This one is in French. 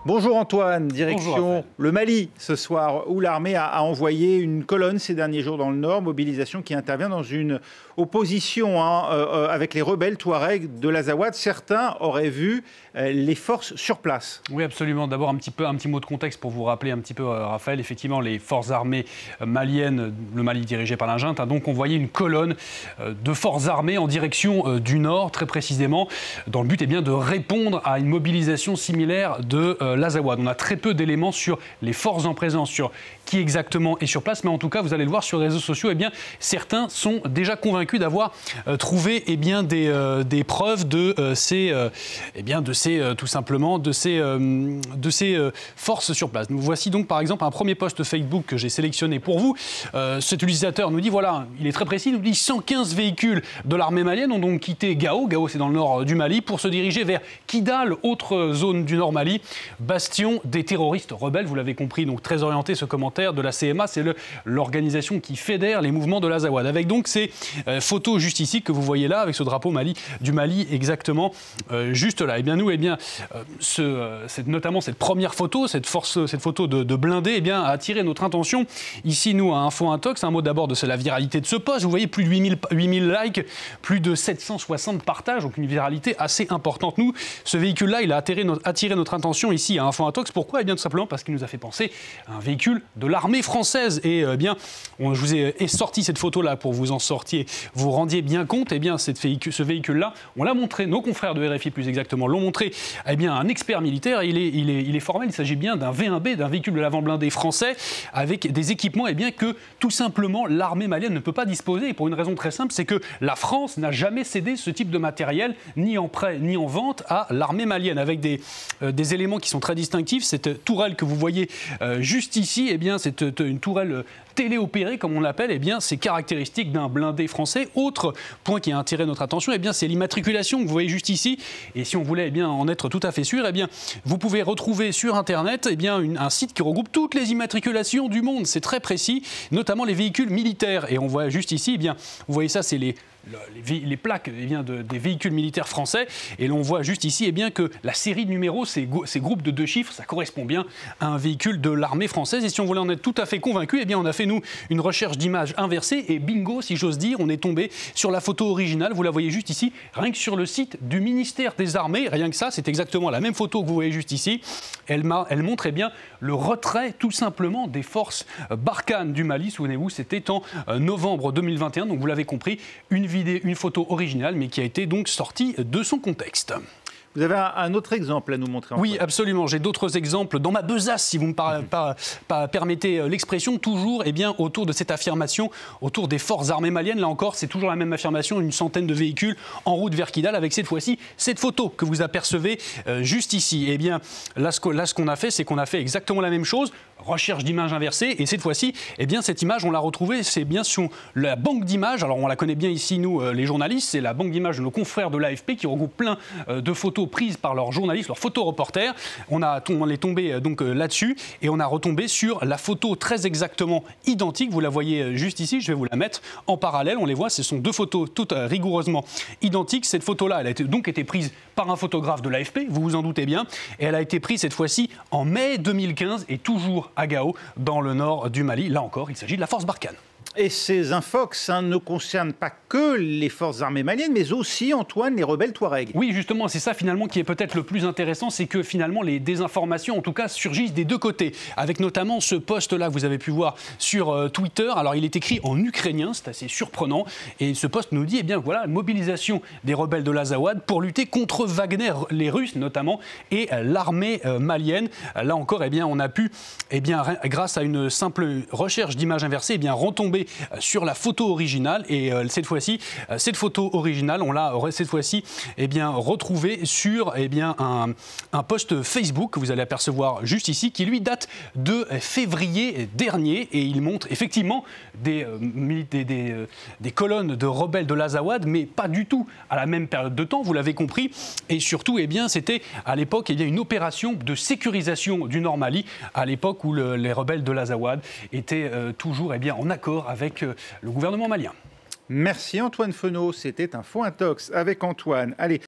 Bonjour Antoine, direction Bonjour le Mali ce soir, où l'armée a envoyé une colonne ces derniers jours dans le nord, mobilisation qui intervient dans une opposition avec les rebelles Touaregs de l'Azawad. Certains auraient vu les forces sur place. Oui, absolument. D'abord, un petit mot de contexte pour vous rappeler un petit peu, Raphaël. Effectivement, les forces armées maliennes, le Mali dirigé par la junte, a donc envoyé une colonne de forces armées en direction du nord, très précisément, dans le but de répondre à une mobilisation similaire de l'Azawad. On a très peu d'éléments sur les forces en présence, sur qui exactement est sur place, mais en tout cas, vous allez le voir sur les réseaux sociaux, certains sont déjà convaincus d'avoir trouvé des preuves de ces forces sur place. Nous voici donc par exemple un premier post Facebook que j'ai sélectionné pour vous. Cet utilisateur nous dit, voilà, il est très précis, il nous dit 115 véhicules de l'armée malienne ont donc quitté Gao, c'est dans le nord du Mali, pour se diriger vers Kidal, autre zone du nord Mali, bastion des terroristes rebelles. Vous l'avez compris, donc très orienté ce commentaire de la CMA, c'est l'organisation qui fédère les mouvements de l'Azawad. Avec donc ces photos juste ici que vous voyez là, avec ce drapeau du Mali exactement juste là. Notamment cette première photo, cette photo de blindé, a attiré notre attention. Ici, nous, à Info Intox, un mot d'abord de la viralité de ce post. Vous voyez, plus de 8000 likes, plus de 760 partages, donc une viralité assez importante. Nous, ce véhicule-là, il a attiré notre attention ici à Info Intox. Pourquoi ? Tout simplement parce qu'il nous a fait penser à un véhicule de l'armée française. Et je vous ai sorti cette photo-là pour vous rendiez bien compte. Ce véhicule-là, on l'a montré, nos confrères de RFI plus exactement l'ont montré, un expert militaire. Il est formel. Il s'agit bien d'un V1B, d'un véhicule de l'avant blindé français, avec des équipements que tout simplement l'armée malienne ne peut pas disposer. Et pour une raison très simple, c'est que la France n'a jamais cédé ce type de matériel, ni en prêt, ni en vente, à l'armée malienne, avec des éléments qui sont très distinctifs. Cette tourelle que vous voyez juste ici, c'est une tourelle téléopérée, comme on l'appelle, c'est caractéristique d'un blindé français. Autre point qui a attiré notre attention, c'est l'immatriculation que vous voyez juste ici. Et si on voulait en être tout à fait sûr, vous pouvez retrouver sur Internet un site qui regroupe toutes les immatriculations du monde. C'est très précis, notamment les véhicules militaires. Et on voit juste ici, vous voyez ça, c'est les plaques des véhicules militaires français. Et l'on voit juste ici que la série de numéros, ces groupes de 2 chiffres, ça correspond bien à un véhicule de l'armée française. Et si on voulait en être tout à fait convaincu, on a fait, nous, une recherche d'images inversée. Et bingo, si j'ose dire, on est tombé sur la photo originale. Vous la voyez juste ici, rien que sur le site du ministère des Armées. Rien que ça, c'est exactement la même photo que vous voyez juste ici. Elle montre le retrait, tout simplement, des forces Barkhane du Mali. Souvenez-vous, c'était en novembre 2021. Donc vous l'avez compris, une photo originale, mais qui a été donc sortie de son contexte. Vous avez un autre exemple à nous montrer? Oui, absolument. J'ai d'autres exemples dans ma besace, si vous me permettez l'expression, toujours autour de cette affirmation, autour des forces armées maliennes. Là encore, c'est toujours la même affirmation, une centaine de véhicules en route vers Kidal, avec cette fois-ci cette photo que vous apercevez juste ici. Là, ce qu'on a fait, c'est qu'on a fait exactement la même chose, recherche d'images inversée, et cette fois-ci, cette image, on l'a retrouvée, c'est bien sur la banque d'images. Alors, on la connaît bien ici, nous, les journalistes, c'est la banque d'images de nos confrères de l'AFP qui regroupe plein de photos prises par leurs journalistes, leurs photoreporters. On est tombé là-dessus, et on a retombé sur la photo très exactement identique. Vous la voyez juste ici, je vais vous la mettre en parallèle. On les voit, ce sont 2 photos toutes rigoureusement identiques. Cette photo-là, elle a donc été prise par un photographe de l'AFP, vous vous en doutez bien, et elle a été prise cette fois-ci en mai 2015, et toujours à Gao, dans le nord du Mali. Là encore, il s'agit de la force Barkhane. Et ces infox ne concernent pas que les forces armées maliennes, mais aussi, Antoine, les rebelles Touaregs. Oui, justement, c'est ça finalement qui est peut-être le plus intéressant, c'est que finalement les désinformations, en tout cas, surgissent des 2 côtés, avec notamment ce post-là que vous avez pu voir sur Twitter. Alors, il est écrit en ukrainien, c'est assez surprenant, et ce post nous dit, voilà, mobilisation des rebelles de l'Azawad pour lutter contre Wagner, les Russes notamment, et l'armée malienne. Là encore, on a pu, grâce à une simple recherche d'images inversées, retomber sur la photo originale. Et cette fois-ci, cette photo originale, on l'a cette fois-ci retrouvée sur un post Facebook que vous allez apercevoir juste ici, qui lui date de février dernier, et il montre effectivement des colonnes de rebelles de l'Azawad, mais pas du tout à la même période de temps, vous l'avez compris. Et surtout, c'était à l'époque une opération de sécurisation du Nord Mali, à l'époque où les rebelles de l'Azawad étaient toujours en accord avec le gouvernement malien. Merci Antoine Fenault, c'était Info Intox avec Antoine. Allez.